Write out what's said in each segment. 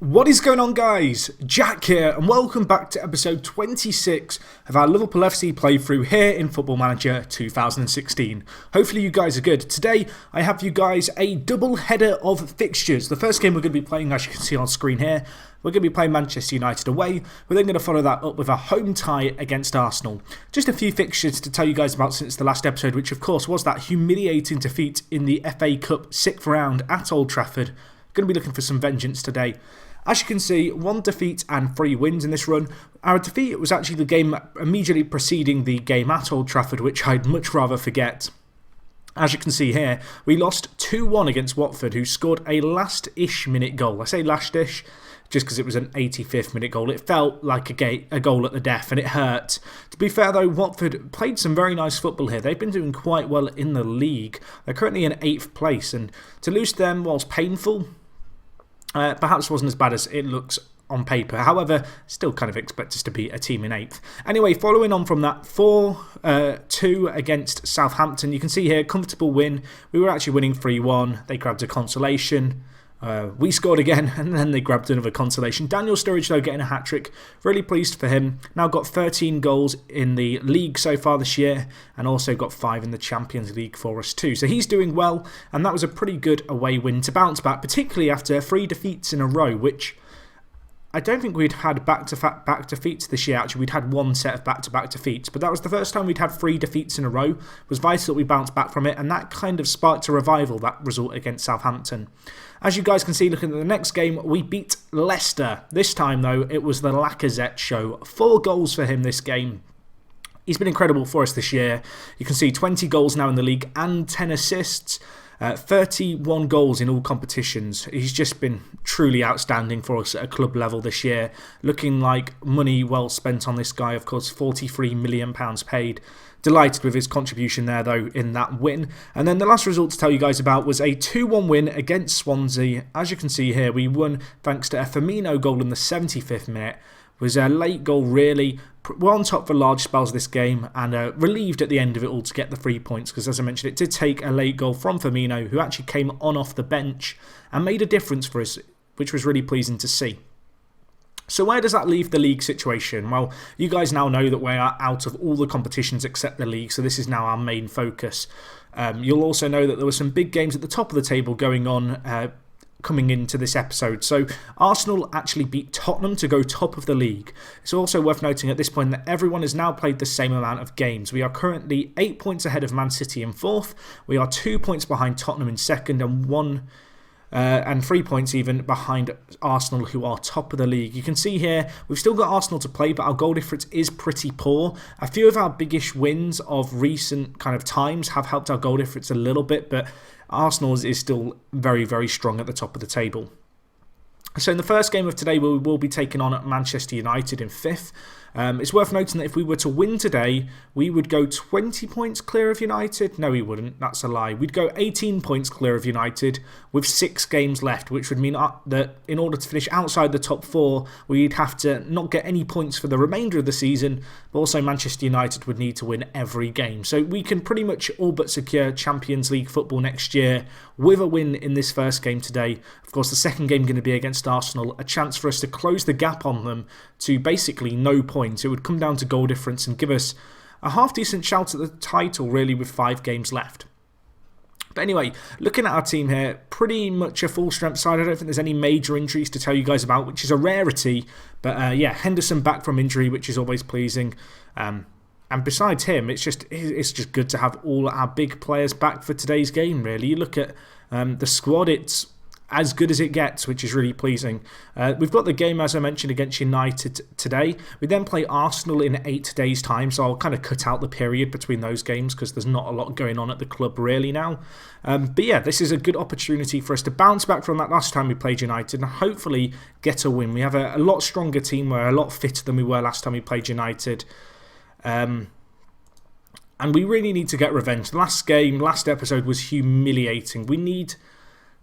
What is going on, guys? Jack here, and welcome back to episode 26 of our Liverpool FC playthrough here in Football Manager 2016. Hopefully you guys are good. Today I have you guys a double header of fixtures. The first game we're going to be playing, as you can see on screen here, we're going to be playing Manchester United away. We're then going to follow that up with a home tie against Arsenal. Just a few fixtures to tell you guys about since the last episode, which of course was that humiliating defeat in the FA Cup 6th round at Old Trafford. Going to be looking for some vengeance today. As you can see, 1 defeat and 3 wins in this run. Our defeat was actually the game immediately preceding the game at Old Trafford, which I'd much rather forget. As you can see here, we lost 2-1 against Watford, who scored a last-ish minute goal. I say last-ish just because it was an 85th minute goal. It felt like a goal at the death, and it hurt. To be fair though, Watford played some very nice football here. They've been doing quite well in the league. They're currently in 8th place, and to lose to them, whilst painful, perhaps wasn't as bad as it looks on paper. However, still kind of expect us to be a team in 8th. Anyway, following on from that, 4-2 against Southampton. You can see here, comfortable win. We were actually winning 3-1. They grabbed a consolation. We scored again, and then they grabbed another consolation. Daniel Sturridge, though, getting a hat-trick. Really pleased for him. Now got 13 goals in the league so far this year, and also got 5 in the Champions League for us too. So he's doing well, and that was a pretty good away win to bounce back, particularly after 3 defeats in a row, which I don't think we'd had back-to-back defeats this year. Actually, we'd had 1 set of back-to-back defeats, but that was the first time we'd had 3 defeats in a row. It was vital that we bounced back from it, and that kind of sparked a revival, that result against Southampton. As you guys can see, looking at the next game, we beat Leicester. This time, though, it was the Lacazette show. 4 goals for him this game. He's been incredible for us this year. You can see 20 goals now in the league and 10 assists. 31 goals in all competitions. He's just been truly outstanding for us at a club level this year. Looking like money well spent on this guy. Of course, £43 million paid. Delighted with his contribution there, though, in that win. And then the last result to tell you guys about was a 2-1 win against Swansea. As you can see here, we won thanks to a Firmino goal in the 75th minute. It was a late goal, really. We're on top for large spells of this game, and relieved at the end of it all to get the 3 points, because as I mentioned, it did take a late goal from Firmino, who actually came on off the bench and made a difference for us, which was really pleasing to see. So where does that leave the league situation? Well, you guys now know that we are out of all the competitions except the league, so this is now our main focus. You'll also know that there were some big games at the top of the table going on coming into this episode. So Arsenal actually beat Tottenham to go top of the league. It's also worth noting at this point that everyone has now played the same amount of games. We are currently 8 points ahead of Man City in 4th. We are 2 points behind Tottenham in 2nd, and 3 points even behind Arsenal, who are top of the league. You can see here, we've still got Arsenal to play, but our goal difference is pretty poor. A few of our biggish wins of recent kind of times have helped our goal difference a little bit, but Arsenal is still very, very strong at the top of the table. So in the first game of today, we will be taking on Manchester United in 5th. It's worth noting that if we were to win today, we would go 20 points clear of United. No, we wouldn't. That's a lie. We'd go 18 points clear of United with 6 games left, which would mean that in order to finish outside the top 4, we'd have to not get any points for the remainder of the season, but also Manchester United would need to win every game. So we can pretty much all but secure Champions League football next year with a win in this first game today. Of course, the second game going to be against Arsenal, a chance for us to close the gap on them to basically no points. It would come down to goal difference and give us a half-decent shout at the title, really, with 5 games left. But anyway, looking at our team here, pretty much a full-strength side. I don't think there's any major injuries to tell you guys about, which is a rarity. But yeah, Henderson back from injury, which is always pleasing. And besides him, it's just good to have all our big players back for today's game, really. You look at the squad, it's as good as it gets, which is really pleasing. We've got the game, as I mentioned, against United today. We then play Arsenal in 8 days' time, so I'll kind of cut out the period between those games because there's not a lot going on at the club really now. But yeah, this is a good opportunity for us to bounce back from that last time we played United and hopefully get a win. We have a lot stronger team. We're a lot fitter than we were last time we played United. And we really need to get revenge. The last episode was humiliating. We need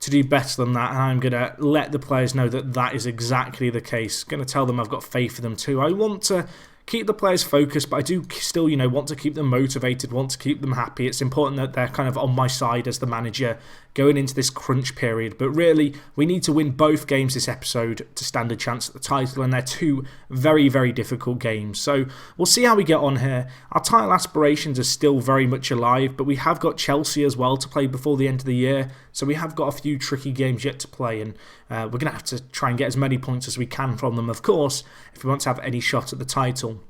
to do better than that, and I'm going to let the players know that that is exactly the case. Going to tell them I've got faith in them too. I want to keep the players focused, but I do still, want to keep them motivated, want to keep them happy. It's important that they're kind of on my side as the manager going into this crunch period. But really, we need to win both games this episode to stand a chance at the title, and they're two very, very difficult games. So we'll see how we get on here. Our title aspirations are still very much alive, but we have got Chelsea as well to play before the end of the year. So we have got a few tricky games yet to play, and we're going to have to try and get as many points as we can from them, of course, if we want to have any shot at the title.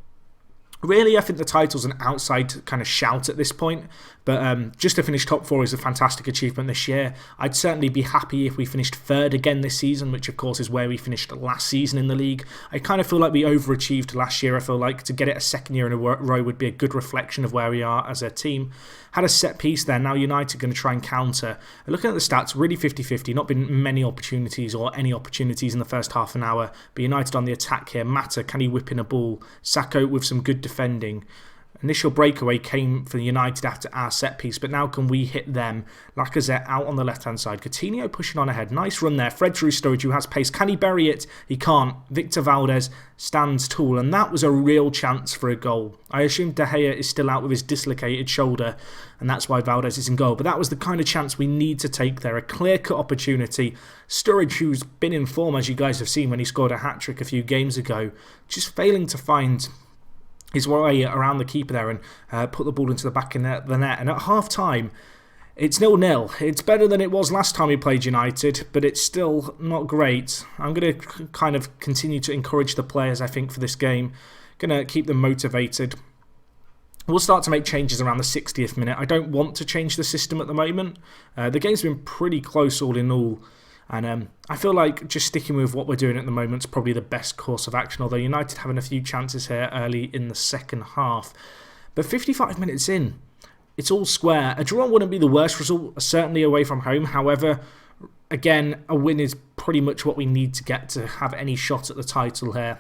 Really, I think the title's an outside kind of shout at this point, but just to finish top 4 is a fantastic achievement this year. I'd certainly be happy if we finished 3rd again this season, which of course is where we finished last season in the league. I kind of feel like we overachieved last year. I feel like to get it a second year in a row would be a good reflection of where we are as a team. Had a set piece there, now United are going to try and counter. Looking at the stats, really 50-50, not been many opportunities or any opportunities in the first half an hour, but United on the attack here. Mata, can he whip in a ball? Sacco with some good defending. Initial breakaway came for United after our set piece, but now can we hit them? Lacazette out on the left-hand side. Coutinho pushing on ahead. Nice run there. Fred through Sturridge, who has pace. Can he bury it? He can't. Victor Valdez stands tall, and that was a real chance for a goal. I assume De Gea is still out with his dislocated shoulder, and that's why Valdez is in goal. But that was the kind of chance we need to take there. A clear-cut opportunity. Sturridge, who's been in form, as you guys have seen when he scored a hat-trick a few games ago, just failing to find his way around the keeper there and put the ball into the back of the net. And at half-time, it's 0-0. It's better than it was last time we played United, but it's still not great. I'm going to kind of continue to encourage the players, I think, for this game. Going to keep them motivated. We'll start to make changes around the 60th minute. I don't want to change the system at the moment. The game's been pretty close all in all. And I feel like just sticking with what we're doing at the moment is probably the best course of action, although United having a few chances here early in the second half. But 55 minutes in, it's all square. A draw wouldn't be the worst result, certainly away from home. However, again, a win is pretty much what we need to get to have any shot at the title here.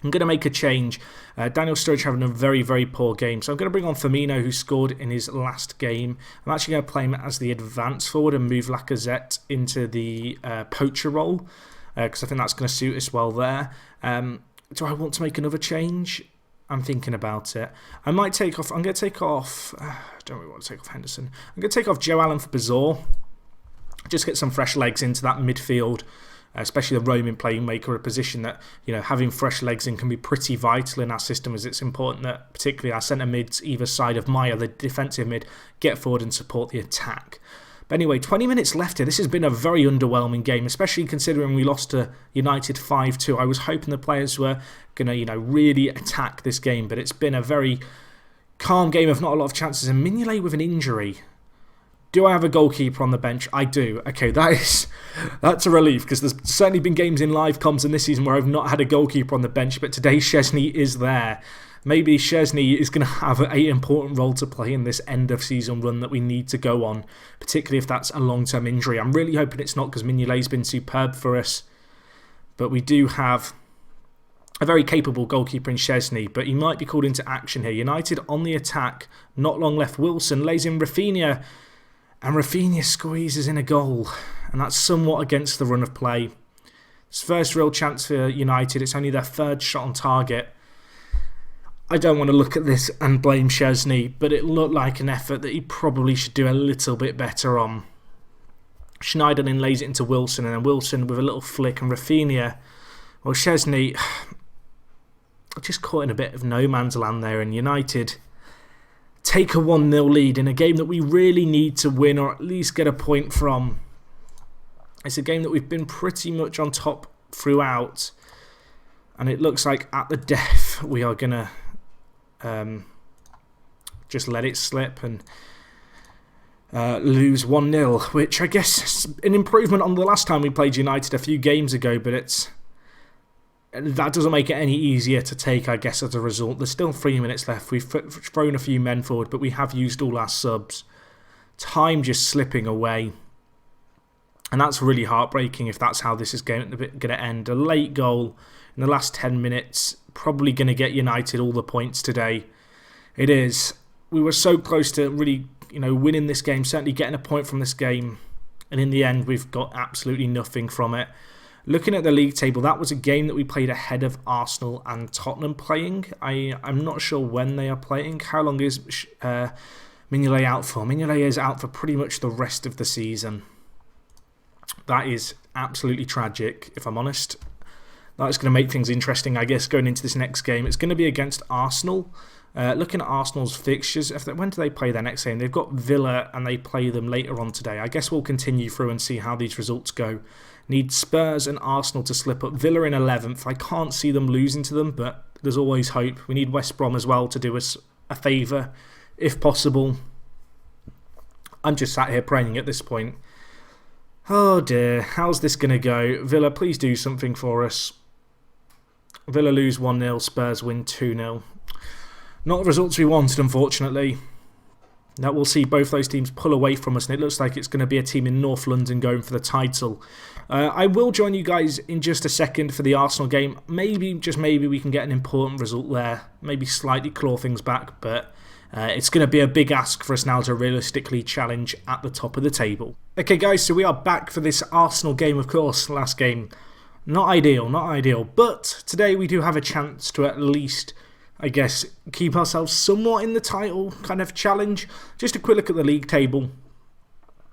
I'm going to make a change. Daniel Sturridge having a very, very poor game. So I'm going to bring on Firmino, who scored in his last game. I'm actually going to play him as the advance forward and move Lacazette into the poacher role, because I think that's going to suit us well there. Do I want to make another change? I'm thinking about it. I might take off... I'm going to take off... I don't really want to take off Henderson. I'm going to take off Joe Allen for Bazaar. Just get some fresh legs into that midfield. Especially the roaming playmaker, a position that, having fresh legs in can be pretty vital in our system, as it's important that particularly our centre mids either side of Maya, the defensive mid, get forward and support the attack. But anyway, 20 minutes left here. This has been a very underwhelming game, especially considering we lost to United 5-2. I was hoping the players were going to, really attack this game, but it's been a very calm game of not a lot of chances. And Mignolet with an injury. Do I have a goalkeeper on the bench? I do. Okay, that's a relief, because there's certainly been games in live comps in this season where I've not had a goalkeeper on the bench, but today Szczesny is there. Maybe Szczesny is going to have an important role to play in this end-of-season run that we need to go on, particularly if that's a long-term injury. I'm really hoping it's not, because Mignolet's been superb for us, but we do have a very capable goalkeeper in Szczesny, but he might be called into action here. United on the attack, not long left. Wilson lays in Rafinha, and Rafinha squeezes in a goal, and that's somewhat against the run of play. It's first real chance for United. It's only their 3rd shot on target. I don't want to look at this and blame Szczesny, but it looked like an effort that he probably should do a little bit better on. Schneiderlin lays it into Wilson, and then Wilson with a little flick, and Rafinha. Well, Szczesny just caught in a bit of no man's land there, and United take a 1-0 lead in a game that we really need to win, or at least get a point from. It's a game that we've been pretty much on top throughout, and it looks like at the death we are going to just let it slip and lose 1-0, which I guess is an improvement on the last time we played United a few games ago, but that doesn't make it any easier to take, I guess, as a result. There's still 3 minutes left. We've thrown a few men forward, but we have used all our subs. Time just slipping away. And that's really heartbreaking if that's how this is going to end. A late goal in the last 10 minutes, probably going to get United all the points today. It is. We were so close to really, winning this game, certainly getting a point from this game. And in the end, we've got absolutely nothing from it. Looking at the league table, that was a game that we played ahead of Arsenal and Tottenham playing. I'm not sure when they are playing. How long is Mignolet out for? Mignolet is out for pretty much the rest of the season. That is absolutely tragic, if I'm honest. That's going to make things interesting, I guess, going into this next game. It's going to be against Arsenal. Looking at Arsenal's fixtures, when do they play their next game? They've got Villa and they play them later on today. I guess we'll continue through and see how these results go. Need Spurs and Arsenal to slip up. Villa in 11th. I can't see them losing to them, but there's always hope. We need West Brom as well to do us a favour, if possible. I'm just sat here praying at this point. Oh dear, how's this going to go? Villa, please do something for us. Villa lose 1-0, Spurs win 2-0. Not the results we wanted, unfortunately. Now we'll see both those teams pull away from us, and it looks like it's going to be a team in North London going for the title. I will join you guys in just a second for the Arsenal game. Maybe, just maybe, we can get an important result there. Maybe slightly claw things back, but it's going to be a big ask for us now to realistically challenge at the top of the table. Okay guys, so we are back for this Arsenal game, of course. Last game, not ideal, but today we do have a chance to at least, I guess, keep ourselves somewhat in the title kind of challenge. Just a quick look at the league table.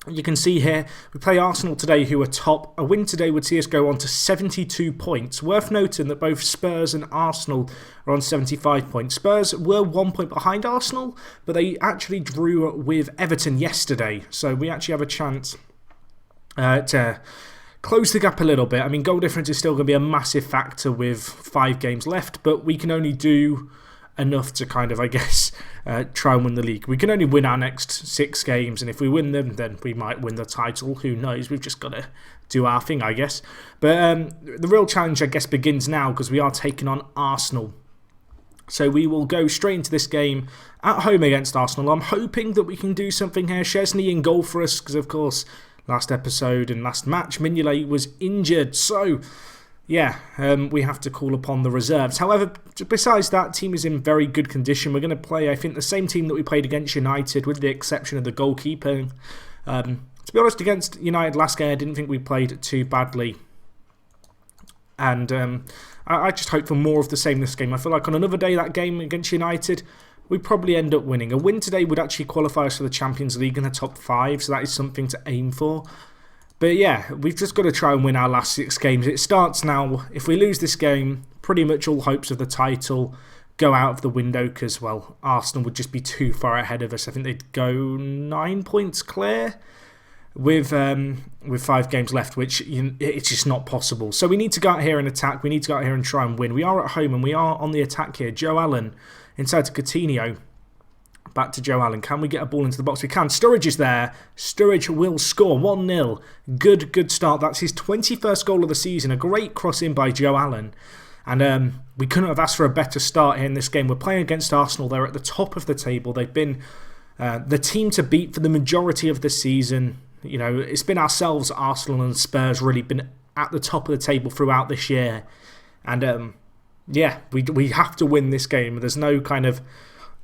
You can see here, we play Arsenal today, who are top. A win today would see us go on to 72 points. Worth noting that both Spurs and Arsenal are on 75 points. Spurs were 1 point behind Arsenal, but they actually drew with Everton yesterday. So we actually have a chance to close the gap a little bit. I mean, goal difference is still going to be a massive factor with 5 games left, but we can only do enough to kind of, I guess, try and win the league. We can only win our next 6 games, and if we win them, then we might win the title. Who knows? We've just got to do our thing, I guess. But the real challenge, I guess, begins now because we are taking on Arsenal. So we will go straight into this game at home against Arsenal. I'm hoping that we can do something here. Chesney in goal for us because, of course, last episode and last match, Mignolet was injured. So, yeah, we have to call upon the reserves. However, besides that, team is in very good condition. We're going to play, I think, the same team that we played against United, with the exception of the goalkeeper. To be honest, against United last game, I didn't think we played too badly. And I just hope for more of the same this game. I feel like on another day, that game against United, we probably end up winning. A win today would actually qualify us for the Champions League in the top 5, so that is something to aim for. But yeah, we've just got to try and win our last 6 games. It starts now. If we lose this game, pretty much all hopes of the title go out of the window because, well, Arsenal would just be too far ahead of us. I think they'd go 9 points clear with 5 games left, which it's just not possible. So we need to go out here and attack. We need to go out here and try and win. We are at home and we are on the attack here. Joe Allen inside to Coutinho. Back to Joe Allen. Can we get a ball into the box? We can. Sturridge is there. Sturridge will score 1-0. Good start. That's his 21st goal of the season. A great cross in by Joe Allen. And we couldn't have asked for a better start here in this game. We're playing against Arsenal. They're at the top of the table. They've been the team to beat for the majority of the season. You know, it's been ourselves, Arsenal and Spurs, really been at the top of the table throughout this year. And yeah, we have to win this game. There's no kind of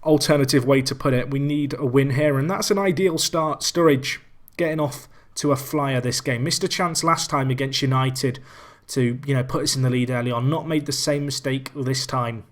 alternative way to put it. We need a win here, and that's an ideal start. Sturridge getting off to a flyer this game. Missed a chance last time against United to, put us in the lead early on. Not made the same mistake this time.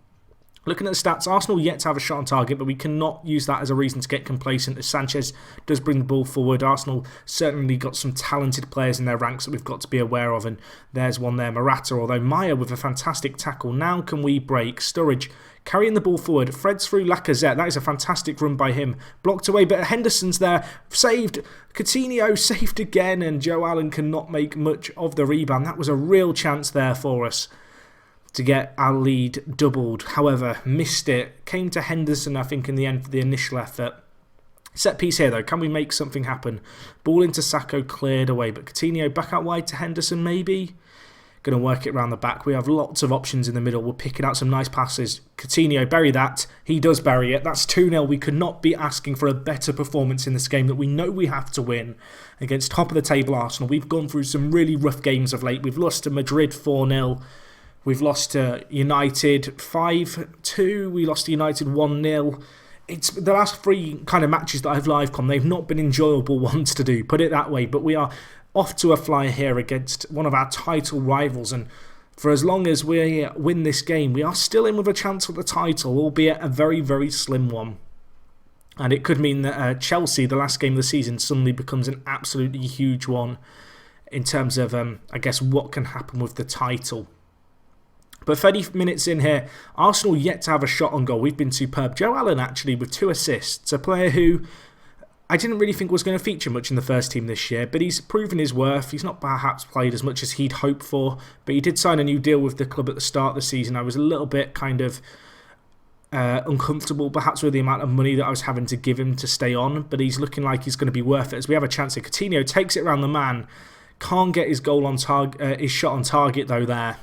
Looking at the stats, Arsenal yet to have a shot on target, but we cannot use that as a reason to get complacent as Sanchez does bring the ball forward. Arsenal certainly got some talented players in their ranks that we've got to be aware of, and there's one there, Morata, although Maya with a fantastic tackle. Now can we break? Sturridge carrying the ball forward, threads through Lacazette. That is a fantastic run by him. Blocked away, but Henderson's there. Saved. Coutinho saved again, and Joe Allen cannot make much of the rebound. That was a real chance there for us to get our lead doubled. However, missed it. Came to Henderson, I think, in the end for the initial effort. Set piece here, though. Can we make something happen? Ball into Sacco, cleared away. But Coutinho back out wide to Henderson, maybe? Going to work it around the back. We have lots of options in the middle. We're picking out some nice passes. Coutinho, bury that. He does bury it. That's 2-0. We could not be asking for a better performance in this game that we know we have to win against top of the table Arsenal. We've gone through some really rough games of late. We've lost to Madrid 4-0. We've lost to United 5-2. We lost to United 1-0. It's the last 3 kind of matches that I've live com. They've not been enjoyable ones to do, put it that way. But we are off to a flyer here against one of our title rivals, and for as long as we win this game, we are still in with a chance at the title, albeit a very, very slim one. And it could mean that Chelsea, the last game of the season, suddenly becomes an absolutely huge one in terms of, I guess, what can happen with the title. But 30 minutes in here, Arsenal yet to have a shot on goal. We've been superb. Joe Allen, actually, with 2 assists. A player who I didn't really think was going to feature much in the first team this year, but he's proven his worth. He's not perhaps played as much as he'd hoped for, but he did sign a new deal with the club at the start of the season. I was a little bit kind of uncomfortable perhaps with the amount of money that I was having to give him to stay on, but he's looking like he's going to be worth it as we have a chance here. Coutinho takes it around the man, can't get his goal on target, his shot on target though there.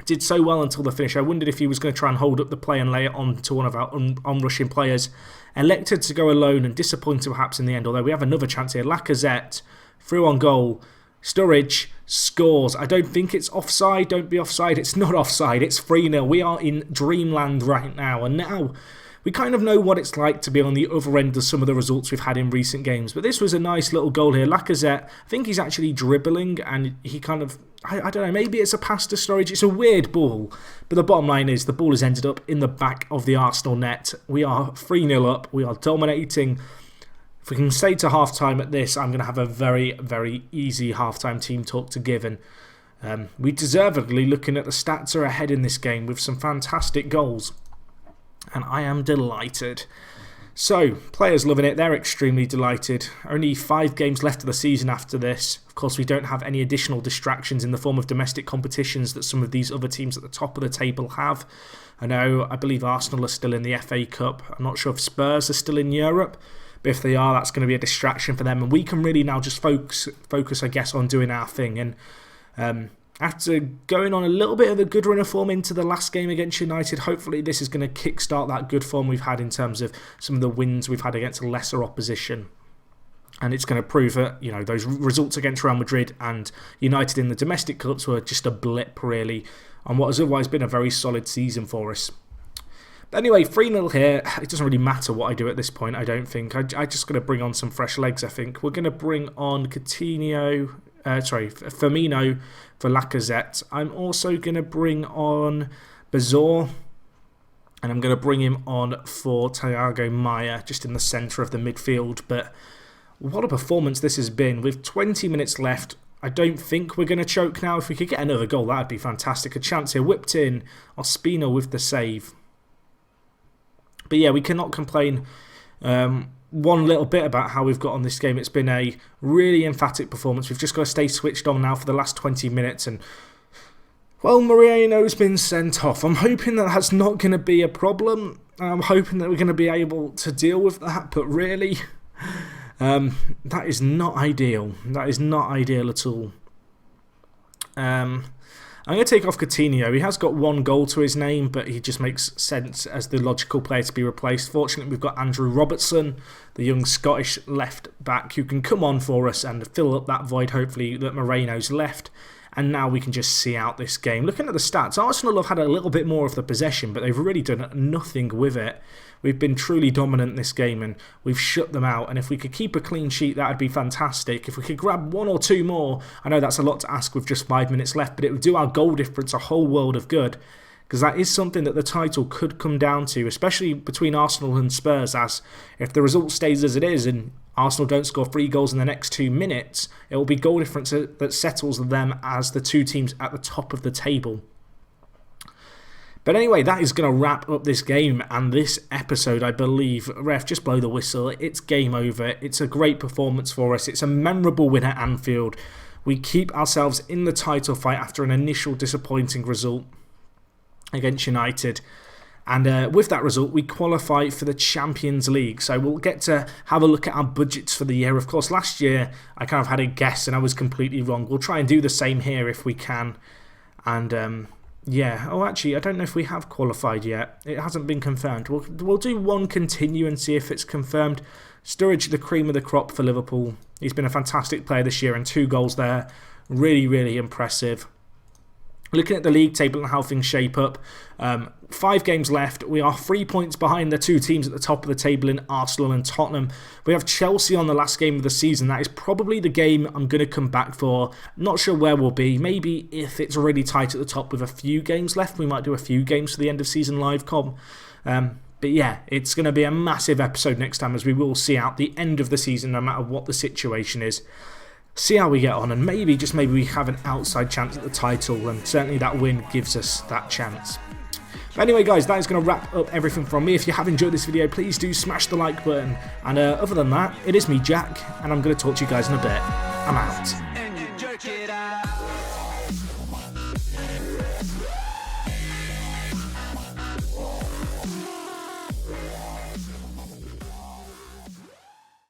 Did so well until the finish. I wondered if he was going to try and hold up the play and lay it on to one of our on-rushing players. Elected to go alone and disappointed perhaps in the end, although we have another chance here. Lacazette, through on goal. Sturridge scores. I don't think it's offside. Don't be offside. It's not offside. It's 3-0. We are in dreamland right now. And now we kind of know what it's like to be on the other end of some of the results we've had in recent games. But this was a nice little goal here. Lacazette, I think he's actually dribbling and he kind of, I don't know, maybe it's a pass to Sturridge. It's a weird ball. But the bottom line is the ball has ended up in the back of the Arsenal net. We are 3-0 up. We are dominating. If we can stay to half-time at this, I'm going to have a very, very easy half-time team talk to give. And we deservedly, looking at the stats, are ahead in this game with some fantastic goals. And I am delighted. So, players loving it. They're extremely delighted. Only 5 games left of the season after this. Of course, we don't have any additional distractions in the form of domestic competitions that some of these other teams at the top of the table have. I believe Arsenal are still in the FA Cup. I'm not sure if Spurs are still in Europe. But if they are, that's going to be a distraction for them. And we can really now just focus I guess, on doing our thing. And after going on a little bit of a good run of form into the last game against United, hopefully this is going to kickstart that good form we've had in terms of some of the wins we've had against lesser opposition. And it's going to prove that, those results against Real Madrid and United in the domestic cups were just a blip, really, on what has otherwise been a very solid season for us. But anyway, 3-0 here. It doesn't really matter what I do at this point, I don't think. I'm just going to bring on some fresh legs, I think. We're going to bring on Firmino for Lacazette. I'm also going to bring on Bazor. And I'm going to bring him on for Thiago Maia, just in the centre of the midfield. But what a performance this has been. With 20 minutes left, I don't think we're going to choke now. If we could get another goal, that would be fantastic. A chance here, whipped in. Ospina with the save. But yeah, we cannot complain one little bit about how we've got on this game. It's been a really emphatic performance. We've just got to stay switched on now for the last 20 minutes. And, well, Moreno's been sent off. I'm hoping that that's not going to be a problem. I'm hoping that we're going to be able to deal with that. But really, that is not ideal. That is not ideal at all. I'm going to take off Coutinho. He has got 1 goal to his name, but he just makes sense as the logical player to be replaced. Fortunately, we've got Andrew Robertson, the young Scottish left back, who can come on for us and fill up that void, hopefully, that Moreno's left. And now we can just see out this game. Looking at the stats, Arsenal have had a little bit more of the possession, but they've really done nothing with it. We've been truly dominant this game and we've shut them out. And if we could keep a clean sheet, that would be fantastic. If we could grab 1 or 2 more, I know that's a lot to ask with just 5 minutes left, but it would do our goal difference a whole world of good. Because that is something that the title could come down to, especially between Arsenal and Spurs, as if the result stays as it is and Arsenal don't score 3 goals in the next 2 minutes, it will be goal difference that settles them as the 2 teams at the top of the table. But anyway, that is going to wrap up this game and this episode, I believe. Ref, just blow the whistle. It's game over. It's a great performance for us. It's a memorable win at Anfield. We keep ourselves in the title fight after an initial disappointing result against United. And with that result, we qualify for the Champions League. So we'll get to have a look at our budgets for the year. Of course, last year, I kind of had a guess and I was completely wrong. We'll try and do the same here if we can. And yeah, actually, I don't know if we have qualified yet. It hasn't been confirmed. We'll do 1 continue and see if it's confirmed. Sturridge, the cream of the crop for Liverpool. He's been a fantastic player this year and 2 goals there. Really, really impressive. Looking at the league table and how things shape up, 5 games left. We are 3 points behind the 2 teams at the top of the table in Arsenal and Tottenham. We have Chelsea on the last game of the season. That is probably the game I'm going to come back for. Not sure where we'll be. Maybe if it's really tight at the top with a few games left, we might do a few games for the end of season live com. But yeah, it's going to be a massive episode next time, as we will see out the end of the season no matter what the situation is. See how we get on, and maybe, just maybe, we have an outside chance at the title, and certainly that win gives us that chance. But anyway guys, that is going to wrap up everything from me. If you have enjoyed this video, please do smash the like button, and other than that, it is me, Jack, and I'm going to talk to you guys in a bit. I'm out.